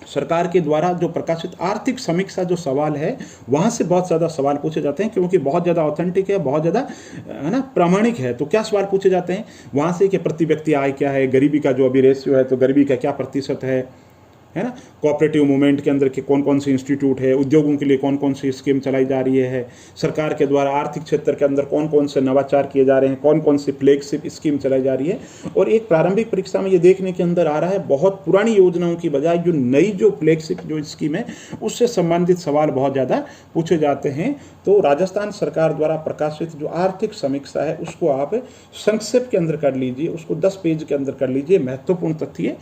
सरकार के द्वारा जो प्रकाशित आर्थिक समीक्षा जो सवाल है वहाँ से बहुत ज़्यादा सवाल पूछे जाते हैं, क्योंकि बहुत ज़्यादा ऑथेंटिक है, बहुत ज़्यादा है ना प्रामाणिक है। तो क्या सवाल पूछे जाते हैं वहाँ से कि प्रति व्यक्ति आय क्या है, गरीबी का जो अभी रेशियो है तो गरीबी का क्या प्रतिशत है ना, कोऑपरेटिव मूवमेंट के अंदर के कौन कौन से इंस्टीट्यूट है, उद्योगों के लिए कौन कौन सी स्कीम चलाई जा रही है, सरकार के द्वारा आर्थिक क्षेत्र के अंदर कौन कौन से नवाचार किए जा रहे हैं, कौन कौन सी फ्लैगशिप स्कीम चलाई जा रही है। और एक प्रारंभिक परीक्षा में ये देखने के अंदर आ रहा है बहुत पुरानी योजनाओं की बजाय जो नई जो फ्लैगशिप जो स्कीम है उससे संबंधित सवाल बहुत ज़्यादा पूछे जाते हैं। तो राजस्थान सरकार द्वारा प्रकाशित जो आर्थिक समीक्षा है उसको आप संक्षेप के अंदर कर लीजिए, उसको 10 पेज के अंदर कर लीजिए, महत्वपूर्ण तथ्य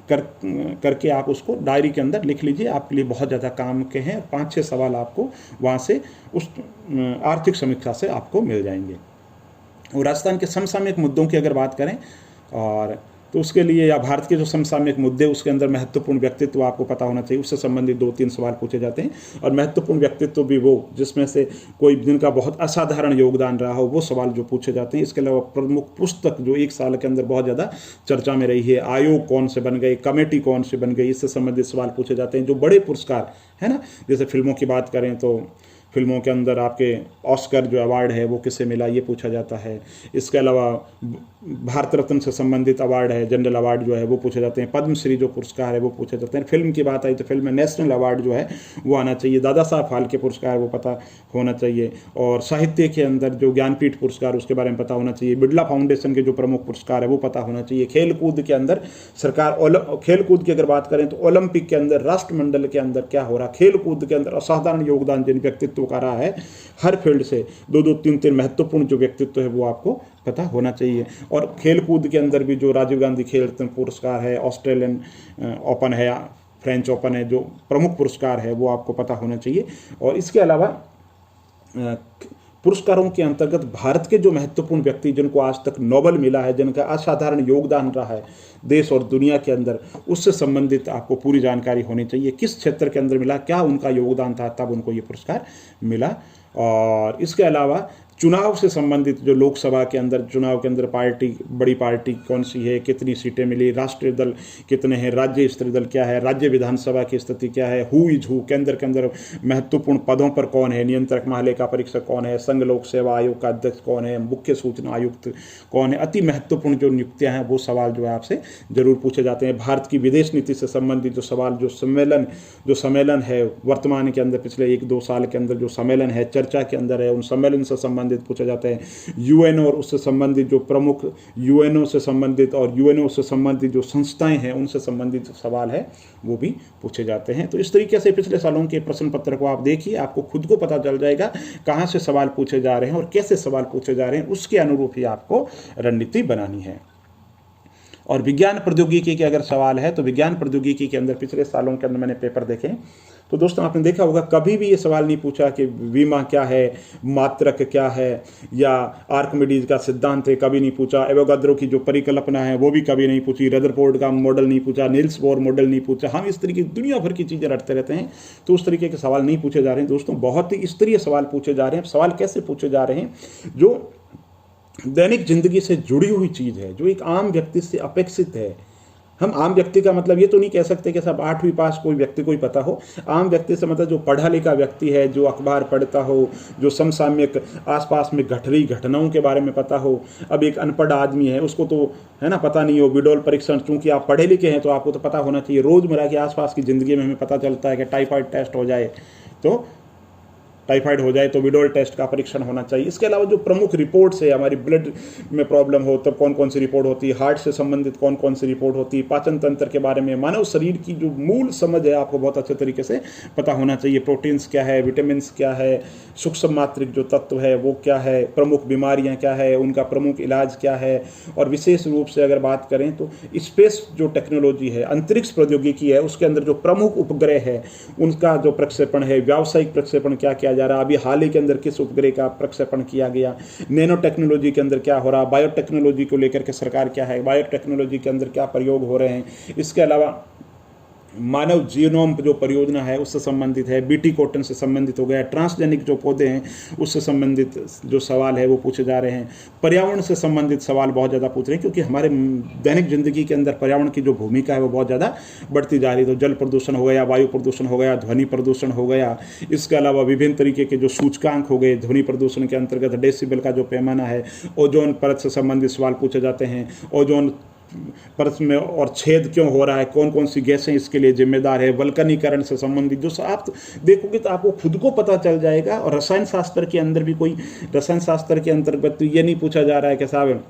करके आप उसको डायरी के अंदर लिख लीजिए, आपके लिए बहुत ज़्यादा काम के हैं। 5-6 सवाल आपको वहाँ से उस आर्थिक समीक्षा से आपको मिल जाएंगे। और राजस्थान के समसामयिक मुद्दों की अगर बात करें और तो उसके लिए या भारत के जो समसामयिक मुद्दे उसके अंदर महत्वपूर्ण व्यक्तित्व आपको पता होना चाहिए, उससे संबंधित 2-3 सवाल पूछे जाते हैं। और महत्वपूर्ण व्यक्तित्व भी वो जिसमें से कोई जिनका बहुत असाधारण योगदान रहा हो वो सवाल जो पूछे जाते हैं। इसके अलावा प्रमुख पुस्तक जो 1 साल के अंदर बहुत ज़्यादा चर्चा में रही है, आयोग कौन से बन गए, कमेटी कौन से बन गई, इससे संबंधित सवाल पूछे जाते हैं। जो बड़े पुरस्कार है ना, जैसे फिल्मों की बात करें तो फिल्मों के अंदर आपके ऑस्कर जो अवार्ड है वो किसे मिला ये पूछा जाता है। इसके अलावा भारत रत्न से संबंधित अवार्ड है, जनरल अवार्ड जो है वो पूछे जाते हैं। पद्मश्री जो पुरस्कार है वो पूछे जाते हैं। फिल्म की बात आई तो फिल्म में नेशनल अवार्ड जो है वो आना चाहिए। दादा साहब फाल्के पुरस्कार वो पता होना चाहिए। और साहित्य के अंदर जो ज्ञानपीठ पुरस्कार उसके बारे में पता होना चाहिए। बिड़ला फाउंडेशन के जो प्रमुख पुरस्कार है वो पता होना चाहिए। खेल कूद के अंदर सरकार खेल कूद की अगर बात करें तो ओलंपिक के अंदर राष्ट्रमंडल के अंदर क्या हो रहा, खेल कूद के अंदर असाधारण योगदान जिन व्यक्तित्व व्यक्तित्व का रहा है, हर फील्ड से 2-2, 3-3 महत्वपूर्ण जो व्यक्तित्व है वो आपको पता होना चाहिए। और खेल कूद के अंदर भी जो राजीव गांधी खेल रत्न पुरस्कार है, ऑस्ट्रेलियन ओपन है या फ्रेंच ओपन है, जो प्रमुख पुरस्कार है वो आपको पता होना चाहिए। और इसके अलावा पुरस्कारों के अंतर्गत भारत के जो महत्वपूर्ण व्यक्ति जिनको आज तक नोबेल मिला है, जिनका असाधारण योगदान रहा है देश और दुनिया के अंदर, उससे संबंधित आपको पूरी जानकारी होनी चाहिए। किस क्षेत्र के अंदर मिला, क्या उनका योगदान था, तब उनको ये पुरस्कार मिला। और इसके अलावा चुनाव से संबंधित जो लोकसभा के अंदर चुनाव के अंदर पार्टी, बड़ी पार्टी कौन सी है, कितनी सीटें मिली, राष्ट्रीय दल कितने हैं, राज्य स्तरीय दल क्या है, राज्य विधानसभा की स्थिति क्या है, हु इज हु, केंद्र के अंदर महत्वपूर्ण पदों पर कौन है, नियंत्रक महालेखा परीक्षक कौन है, संघ लोक सेवा आयोग का अध्यक्ष कौन है, मुख्य सूचना आयुक्त कौन है, अति महत्वपूर्ण जो नियुक्तियां हैं वो सवाल जो है आपसे जरूर पूछे जाते हैं। भारत की विदेश नीति से संबंधित जो सवाल, जो सम्मेलन है वर्तमान के अंदर, पिछले 1-2 साल के अंदर जो सम्मेलन है चर्चा के अंदर है, उन सम्मेलन से संबंधित पूछे जाते हैं। यूएनओ और उससे संबंधित जो प्रमुख यूएनओ से संबंधित और यूएनओ से संबंधित जो संस्थाएं हैं उनसे संबंधित जो सवाल है वो भी पूछे जाते हैं। तो इस तरीके से पिछले सालों के प्रश्न पत्र को आप देखिए, आपको खुद को पता चल जाएगा कहां से सवाल पूछे जा रहे हैं और कैसे सवाल पूछे जा रहे हैं, उसके अनुरूप ही आपको रणनीति बनानी है। और विज्ञान प्रौद्योगिकी के अगर सवाल है तो विज्ञान प्रौद्योगिकी के अंदर पिछले सालों के अंदर मैंने पेपर देखे तो दोस्तों आपने देखा होगा कभी भी ये सवाल नहीं पूछा कि विमा क्या है, मात्रक क्या है, या आर्किमिडीज का सिद्धांत है, कभी नहीं पूछा। एवोगाद्रो की जो परिकल्पना है वो भी कभी नहीं पूछी। रदरफोर्ड का मॉडल नहीं पूछा, नील्स बोर मॉडल नहीं पूछा। हम इस तरीके दुनिया भर की चीज़ें रटते रहते हैं, तो उस तरीके के सवाल नहीं पूछे जा रहे हैं दोस्तों। बहुत ही स्तरीय सवाल पूछे जा रहे हैं। सवाल कैसे पूछे जा रहे हैं, जो दैनिक जिंदगी से जुड़ी हुई चीज़ है, जो एक आम व्यक्ति से अपेक्षित है। हम आम व्यक्ति का मतलब ये तो नहीं कह सकते कि सब 8वीं पास कोई व्यक्ति को ही पता हो। आम व्यक्ति से मतलब जो पढ़ा लिखा व्यक्ति है, जो अखबार पढ़ता हो, जो समसामयिक आसपास में घट रही घटनाओं के बारे में पता हो। अब एक अनपढ़ आदमी है, उसको तो है ना पता नहीं हो विडोल परीक्षण, चूंकि आप पढ़े लिखे हैं तो आपको तो पता होना चाहिए। रोजमर्रा के आसपास की जिंदगी में हमें पता चलता है कि टाइफाइड टेस्ट हो जाए तो टाइफाइड हो जाए तो विडोल टेस्ट का परीक्षण होना चाहिए। इसके अलावा जो प्रमुख रिपोर्ट्स है, हमारी ब्लड में प्रॉब्लम हो तब कौन कौन सी रिपोर्ट होती है, हार्ट से संबंधित कौन कौन सी रिपोर्ट होती है, पाचन तंत्र के बारे में, मानव शरीर की जो मूल समझ है आपको बहुत अच्छे तरीके से पता होना चाहिए। प्रोटीन्स क्या है, विटामिन क्या है, सूक्ष्म मात्रिक जो तत्व है वो क्या है, प्रमुख बीमारियां क्या है, उनका प्रमुख इलाज क्या है। और विशेष रूप से अगर बात करें तो स्पेस जो टेक्नोलॉजी है, अंतरिक्ष प्रौद्योगिकी है, उसके अंदर जो प्रमुख उपग्रह है उनका जो प्रक्षेपण है, व्यावसायिक प्रक्षेपण क्या किया जा रहा है, अभी हाल ही के अंदर किस उपग्रह का प्रक्षेपण किया गया, नैनो टेक्नोलॉजी के अंदर क्या हो रहा, बायोटेक्नोलॉजी को लेकर के सरकार क्या है, बायोटेक्नोलॉजी के अंदर क्या प्रयोग हो रहे हैं। इसके अलावा मानव जीनोम जो परियोजना है उससे संबंधित है, बीटी कॉटन से संबंधित हो गया, ट्रांसजेनिक जो पौधे हैं उससे संबंधित जो सवाल है वो पूछे जा रहे हैं। पर्यावरण से संबंधित सवाल बहुत ज़्यादा पूछ रहे हैं, क्योंकि हमारे दैनिक जिंदगी के अंदर पर्यावरण की जो भूमिका है वो बहुत ज़्यादा बढ़ती जा रही है। तो जल प्रदूषण हो गया, वायु प्रदूषण हो गया, ध्वनि प्रदूषण हो गया। इसके अलावा विभिन्न तरीके के जो सूचकांक हो गए, ध्वनि प्रदूषण के अंतर्गत डेसिबल का जो पैमाना है, ओजोन परत से संबंधित सवाल पूछे जाते हैं। ओजोन परत में और छेद क्यों हो रहा है, कौन कौन सी गैसें इसके लिए जिम्मेदार है, वल्कनीकरण से संबंधित जो आप देखोगे तो आपको खुद को पता चल जाएगा। और रसायन शास्त्र के अंदर भी कोई रसायन शास्त्र के अंतर्गत तो ये नहीं पूछा जा रहा है कि साहब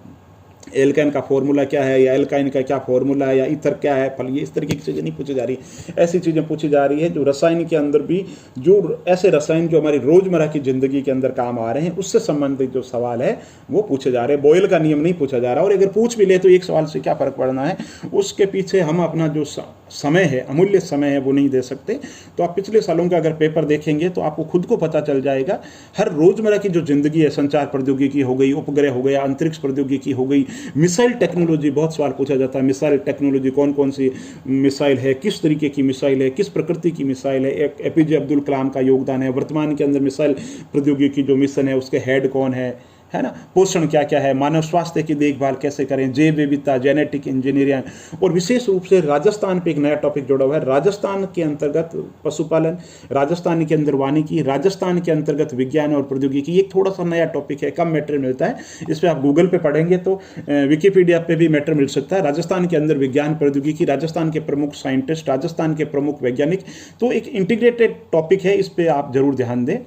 एल्काइन का फॉर्मूला क्या है, या एल्काइन का क्या फॉर्मूला है, या ईथर क्या है, फल, ये इस तरीके की चीज़ें नहीं पूछी जा रही। ऐसी चीज़ें पूछी जा रही है जो रसायन के अंदर भी, जो ऐसे रसायन जो हमारी रोजमर्रा की जिंदगी के अंदर काम आ रहे हैं उससे संबंधित जो सवाल है वो पूछे जा रहे हैं। बॉयल का नियम नहीं पूछा जा रहा। और अगर पूछ भी ले तो एक सवाल से क्या फर्क पड़ना है, उसके पीछे हम अपना जो समय है, अमूल्य समय है, वो नहीं दे सकते। तो आप पिछले सालों का अगर पेपर देखेंगे तो आपको खुद को पता चल जाएगा। हर रोजमर्रा की जो जिंदगी है, संचार प्रौद्योगिकी हो गई, उपग्रह हो गया, अंतरिक्ष प्रौद्योगिकी हो गई, मिसाइल टेक्नोलॉजी बहुत सवाल पूछा जाता है। मिसाइल टेक्नोलॉजी कौन कौन सी मिसाइल है, किस तरीके की मिसाइल है, किस प्रकृति की मिसाइल है, एक एपीजे अब्दुल कलाम का योगदान है। वर्तमान के अंदर मिसाइल प्रौद्योगिकी जो मिशन है उसके हेड कौन है ना, पोषण क्या क्या है, मानव स्वास्थ्य की देखभाल कैसे करें, जैव विविधता, जेनेटिक इंजीनियरिंग। और विशेष रूप से राजस्थान पे एक नया टॉपिक जुड़ा हुआ है। राजस्थान के अंतर्गत पशुपालन, राजस्थान के अंदर वानिकी, राजस्थान के अंतर्गत विज्ञान और प्रौद्योगिकी, एक थोड़ा सा नया टॉपिक है, कम मैटेरियल मिलता है। इस पर आप गूगल पे पढ़ेंगे तो विकीपीडिया पे भी मैटर मिल सकता है। राजस्थान के अंदर विज्ञान प्रौद्योगिकी, राजस्थान के प्रमुख साइंटिस्ट, राजस्थान के प्रमुख वैज्ञानिक, तो एक इंटीग्रेटेड टॉपिक है, इस पर आप जरूर ध्यान दें।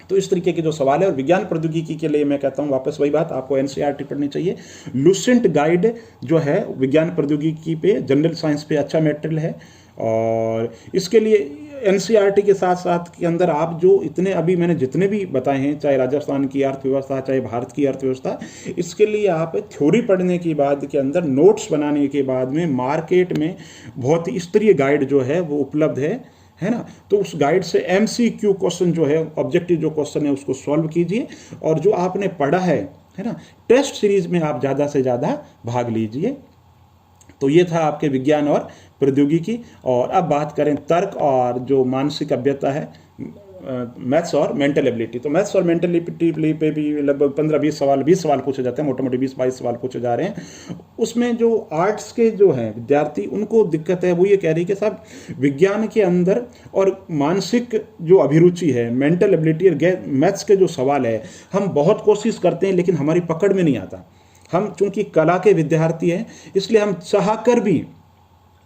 तो इस तरीके के जो सवाल है। और विज्ञान प्रौद्योगिकी के लिए मैं कहता हूँ वापस वही बात, आपको एनसीईआरटी पढ़नी चाहिए। लुसेंट गाइड जो है विज्ञान प्रौद्योगिकी पे, जनरल साइंस पे अच्छा मटेरियल है। और इसके लिए एनसीईआरटी के साथ साथ के अंदर आप जो इतने अभी मैंने जितने भी बताए हैं, चाहे राजस्थान की अर्थव्यवस्था, चाहे भारत की अर्थव्यवस्था, इसके लिए आप थ्योरी पढ़ने के बाद के अंदर नोट्स बनाने के बाद में मार्केट में बहुत ही स्तरीय गाइड जो है वो उपलब्ध है ना। तो उस गाइड से एमसीक्यू क्वेश्चन जो है, ऑब्जेक्टिव जो क्वेश्चन है, उसको सॉल्व कीजिए और जो आपने पढ़ा है ना, टेस्ट सीरीज में आप ज़्यादा से ज़्यादा भाग लीजिए। तो ये था आपके विज्ञान और प्रौद्योगिकी। और अब बात करें तर्क और जो मानसिक अभ्यता है, मैथ्स और मेंटल एबिलिटी। तो मैथ्स और मेंटल एबिलिटी पे भी लगभग 15-20 सवाल, 20 सवाल पूछे जाते हैं, मोटे मोटे 20-22 सवाल पूछे जा रहे हैं। उसमें जो आर्ट्स के जो हैं विद्यार्थी, उनको दिक्कत है, वो ये कह रही कि साहब विज्ञान के अंदर और मानसिक जो अभिरुचि है, मेंटल एबिलिटी और मैथ्स के जो सवाल है, हम बहुत कोशिश करते हैं लेकिन हमारी पकड़ में नहीं आता। हम चूंकि कला के विद्यार्थी हैं, इसलिए हम चाहकर भी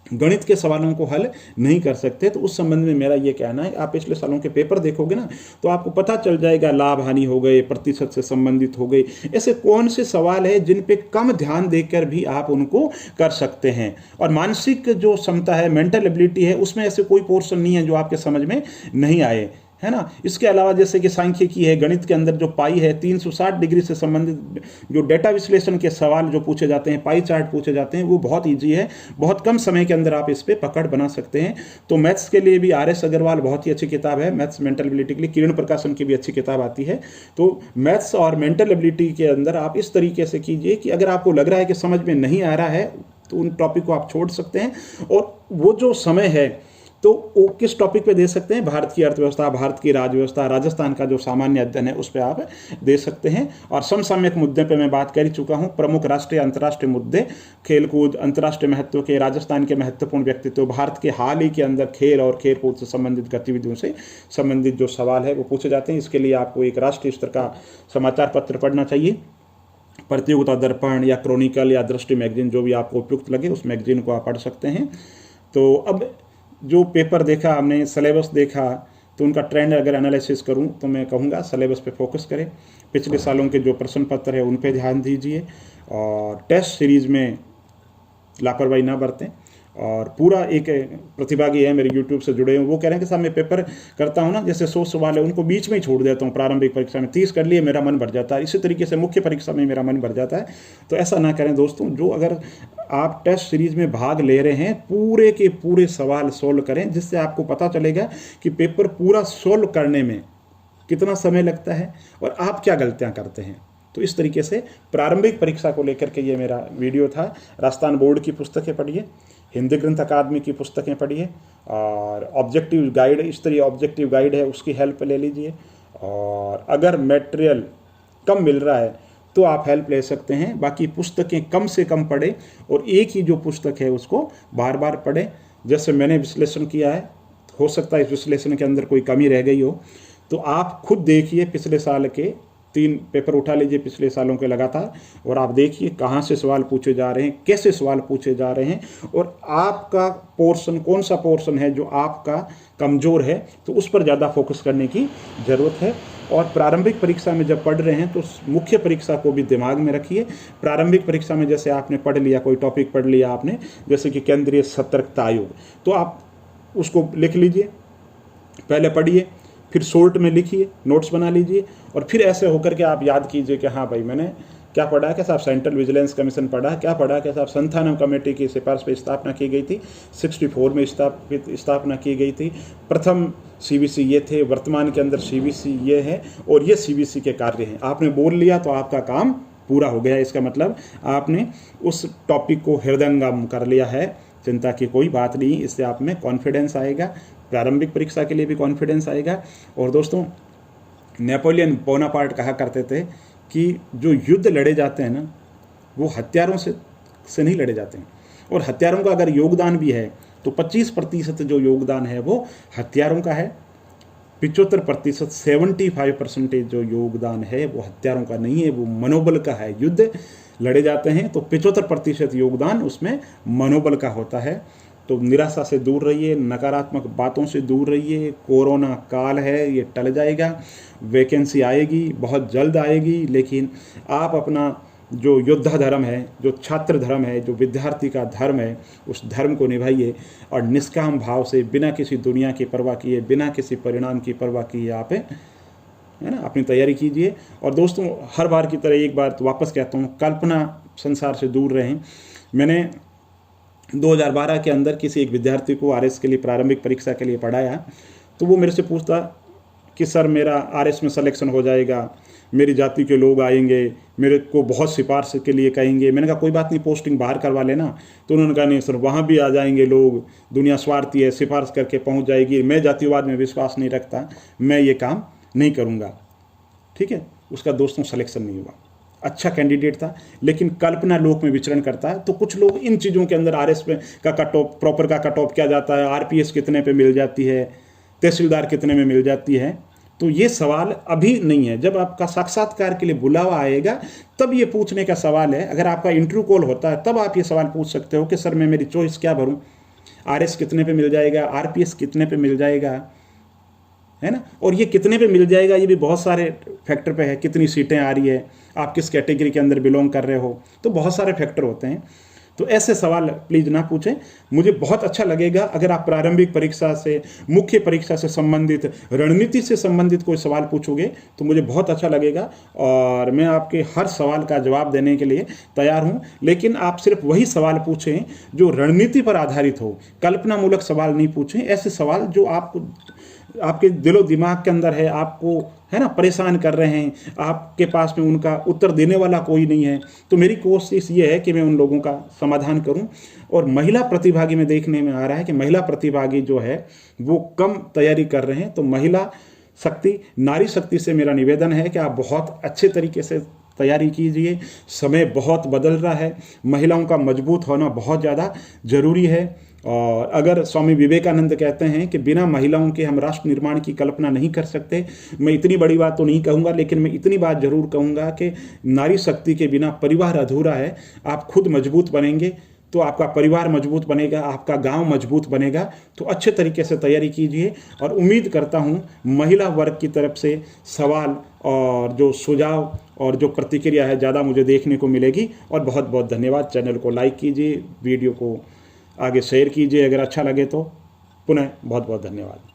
गणित के सवालों को हल नहीं कर सकते। तो उस संबंध में मेरा ये कहना है, आप पिछले सालों के पेपर देखोगे ना, तो आपको पता चल जाएगा, लाभ हानि हो गए, प्रतिशत से संबंधित हो गई, ऐसे कौन से सवाल है जिन पे कम ध्यान देकर भी आप उनको कर सकते हैं। और मानसिक जो क्षमता है, मेंटल एबिलिटी है, उसमें ऐसे कोई पोर्शन नहीं है जो आपके समझ में नहीं आए, है ना। इसके अलावा जैसे कि सांख्यिकी है, गणित के अंदर जो पाई है, 360 डिग्री से संबंधित जो डेटा विश्लेषण के सवाल जो पूछे जाते हैं, पाई चार्ट पूछे जाते हैं, वो बहुत इजी है, बहुत कम समय के अंदर आप इस पे पकड़ बना सकते हैं। तो मैथ्स के लिए भी RS अग्रवाल बहुत ही अच्छी किताब है, मैथ्स मेंटल एबिलिटी के लिए किरण प्रकाशन की भी अच्छी किताब आती है। तो मैथ्स और मेंटल एबिलिटी के अंदर आप इस तरीके से कीजिए कि अगर आपको लग रहा है कि समझ में नहीं आ रहा है, तो उन टॉपिक को आप छोड़ सकते हैं, और वो जो समय है तो वो किस टॉपिक पे दे सकते हैं, भारत की अर्थव्यवस्था, भारत की राज्यव्यवस्था, राजस्थान का जो सामान्य अध्ययन है उस पर आप दे सकते हैं। और समसामयिक मुद्दे पे मैं बात कर ही चुका हूँ, प्रमुख राष्ट्रीय अंतर्राष्ट्रीय मुद्दे, खेलकूद, अंतर्राष्ट्रीय महत्व के, राजस्थान के महत्वपूर्ण व्यक्तित्व, भारत के हाल ही के अंदर खेल और खेल कूद से संबंधित गतिविधियों से संबंधित जो सवाल है वो पूछे जाते हैं। इसके लिए आपको एक राष्ट्रीय स्तर का समाचार पत्र पढ़ना चाहिए, प्रतियोगिता दर्पण या क्रॉनिकल या दृष्टि मैगजीन, जो भी आपको उपयुक्त लगे उस मैगजीन को आप पढ़ सकते हैं। तो अब जो पेपर देखा हमने, सिलेबस देखा, तो उनका ट्रेंड अगर एनालिसिस करूं तो मैं कहूँगा सिलेबस पे फोकस करें, पिछले सालों के जो प्रश्न पत्र है उन पे ध्यान दीजिए, और टेस्ट सीरीज़ में लापरवाही ना बरतें। और पूरा एक प्रतिभागी है मेरे यूट्यूब से जुड़े हुए, वो कह रहे हैं कि साहब मैं पेपर करता हूँ ना, जैसे 100 सवाल है उनको बीच में ही छोड़ देता हूँ, प्रारंभिक परीक्षा में 30 कर लिए, मेरा मन भर जाता है, इसी तरीके से मुख्य परीक्षा में मेरा मन भर जाता है। तो ऐसा ना करें दोस्तों। जो अगर आप टेस्ट सीरीज में भाग ले रहे हैं, पूरे के पूरे सवाल सोल्व करें, जिससे आपको पता चलेगा कि पेपर पूरा सोल्व करने में कितना समय लगता है और आप क्या गलतियाँ करते हैं। तो इस तरीके से प्रारंभिक परीक्षा को लेकर के ये मेरा वीडियो था। राजस्थान बोर्ड की पुस्तकें पढ़िए, हिंदी ग्रंथ अकादमी की पुस्तकें पढ़िए, और ऑब्जेक्टिव गाइड, इस तरह ऑब्जेक्टिव गाइड है उसकी हेल्प ले लीजिए। और अगर मटेरियल कम मिल रहा है तो आप हेल्प ले सकते हैं। बाकी पुस्तकें कम से कम पढ़ें और एक ही जो पुस्तक है उसको बार बार पढ़ें। जैसे मैंने विश्लेषण किया है, हो सकता है इस विश्लेषण के अंदर कोई कमी रह गई हो, तो आप खुद देखिए, पिछले साल के 3 पेपर उठा लीजिए पिछले सालों के लगातार, और आप देखिए कहाँ से सवाल पूछे जा रहे हैं, कैसे सवाल पूछे जा रहे हैं, और आपका पोर्शन कौन सा पोर्शन है जो आपका कमज़ोर है, तो उस पर ज़्यादा फोकस करने की ज़रूरत है। और प्रारंभिक परीक्षा में जब पढ़ रहे हैं तो मुख्य परीक्षा को भी दिमाग में रखिए। प्रारंभिक परीक्षा में जैसे आपने पढ़ लिया, कोई टॉपिक पढ़ लिया आपने, जैसे कि केंद्रीय सतर्कता आयोग, तो आप उसको लिख लीजिए, पहले पढ़िए, फिर शॉर्ट में लिखिए, नोट्स बना लीजिए, और फिर ऐसे होकर के आप याद कीजिए कि हाँ भाई मैंने क्या पढ़ा है, क्या साहब सेंट्रल विजिलेंस कमीशन पढ़ा, क्या पढ़ा, क्या साहब संथानम कमेटी की सिफारिश पर स्थापना की गई थी, 64 में स्थापना की गई थी, प्रथम CBC ये थे, वर्तमान के अंदर CBC ये है, और ये CBC के कार्य हैं। आपने बोल लिया तो आपका काम पूरा हो गया। इसका मतलब आपने उस टॉपिक को हृदयंगम कर लिया है। चिंता की कोई बात नहीं, इससे आप में कॉन्फिडेंस आएगा, प्रारंभिक परीक्षा के लिए भी कॉन्फिडेंस आएगा। और दोस्तों, नेपोलियन बोनापार्ट कहा करते थे कि जो युद्ध लड़े जाते हैं ना, वो हथियारों से नहीं लड़े जाते हैं, और हथियारों का अगर योगदान भी है तो 25% जो योगदान है वो हथियारों का है, 75% 75% जो योगदान है वो हथियारों का नहीं है, वो मनोबल का है। युद्ध लड़े जाते हैं तो 75% योगदान उसमें मनोबल का होता है। तो निराशा से दूर रहिए, नकारात्मक बातों से दूर रहिए। कोरोना काल है, ये टल जाएगा, वैकेंसी आएगी, बहुत जल्द आएगी, लेकिन आप अपना जो योद्धा धर्म है, जो छात्र धर्म है, जो विद्यार्थी का धर्म है, उस धर्म को निभाइए और निष्काम भाव से, बिना किसी दुनिया की परवाह किए, बिना किसी परिणाम की परवाह किए आप है ना अपनी तैयारी कीजिए। और दोस्तों, हर बार की तरह एक बार तो वापस कहता हूँ, कल्पना संसार से दूर रहें। मैंने 2012 के अंदर किसी एक विद्यार्थी को आरएस के लिए, प्रारंभिक परीक्षा के लिए पढ़ाया, तो वो मेरे से पूछता कि सर मेरा आरएस में सिलेक्शन हो जाएगा, मेरी जाति के लोग आएंगे, मेरे को बहुत सिफारिश के लिए कहेंगे। मैंने कहा कोई बात नहीं, पोस्टिंग बाहर करवा लेना। तो उन्होंने कहा नहीं सर, वहाँ भी आ जाएंगे लोग, दुनिया स्वार्थी है, सिफारिश करके पहुँच जाएगी, मैं जातिवाद में विश्वास नहीं रखता, मैं ये काम नहीं करूँगा। ठीक है, उसका दोस्तों सिलेक्शन नहीं हुआ। अच्छा कैंडिडेट था, लेकिन कल्पना लोक में विचरण करता है। तो कुछ लोग इन चीज़ों के अंदर आरएस पे का कट ऑफ, प्रॉपर का कट ऑफ क्या जाता है, आरपीएस कितने पे मिल जाती है, तहसीलदार कितने में मिल जाती है, तो ये सवाल अभी नहीं है। जब आपका साक्षात्कार के लिए बुलावा आएगा तब ये पूछने का सवाल है। अगर आपका इंटरव्यू कॉल होता है तब आप ये सवाल पूछ सकते हो कि सर मैं मेरी चॉइस क्या भरूं, आरएस कितने पे मिल जाएगा, आरपीएस कितने पे मिल जाएगा, है ना। और ये कितने पे मिल जाएगा ये भी बहुत सारे फैक्टर पे है, कितनी सीटें आ रही है, आप किस कैटेगरी के अंदर बिलोंग कर रहे हो, तो बहुत सारे फैक्टर होते हैं। तो ऐसे सवाल प्लीज़ ना पूछें। मुझे बहुत अच्छा लगेगा अगर आप प्रारंभिक परीक्षा से, मुख्य परीक्षा से संबंधित, रणनीति से संबंधित कोई सवाल पूछोगे तो मुझे बहुत अच्छा लगेगा, और मैं आपके हर सवाल का जवाब देने के लिए तैयार हूं। लेकिन आप सिर्फ वही सवाल पूछें जो रणनीति पर आधारित हो, कल्पनामूलक सवाल नहीं पूछें। ऐसे सवाल जो आपको, आपके दिलो दिमाग के अंदर है, आपको है ना परेशान कर रहे हैं, आपके पास में उनका उत्तर देने वाला कोई नहीं है, तो मेरी कोशिश ये है कि मैं उन लोगों का समाधान करूं। और महिला प्रतिभागी में देखने में आ रहा है कि महिला प्रतिभागी जो है वो कम तैयारी कर रहे हैं। तो महिला शक्ति, नारी शक्ति से मेरा निवेदन है कि आप बहुत अच्छे तरीके से तैयारी कीजिए। समय बहुत बदल रहा है, महिलाओं का मजबूत होना बहुत ज़्यादा ज़रूरी है। और अगर स्वामी विवेकानंद कहते हैं कि बिना महिलाओं के हम राष्ट्र निर्माण की कल्पना नहीं कर सकते, मैं इतनी बड़ी बात तो नहीं कहूँगा, लेकिन मैं इतनी बात जरूर कहूँगा कि नारी शक्ति के बिना परिवार अधूरा है। आप खुद मजबूत बनेंगे तो आपका परिवार मजबूत बनेगा, आपका गांव मजबूत बनेगा। तो अच्छे तरीके से तैयारी कीजिए, और उम्मीद करता हूं महिला वर्ग की तरफ से सवाल और जो सुझाव और जो प्रतिक्रिया है ज़्यादा मुझे देखने को मिलेगी। और बहुत बहुत धन्यवाद। चैनल को लाइक कीजिए, वीडियो को आगे शेयर कीजिए अगर अच्छा लगे तो। पुनः बहुत बहुत धन्यवाद।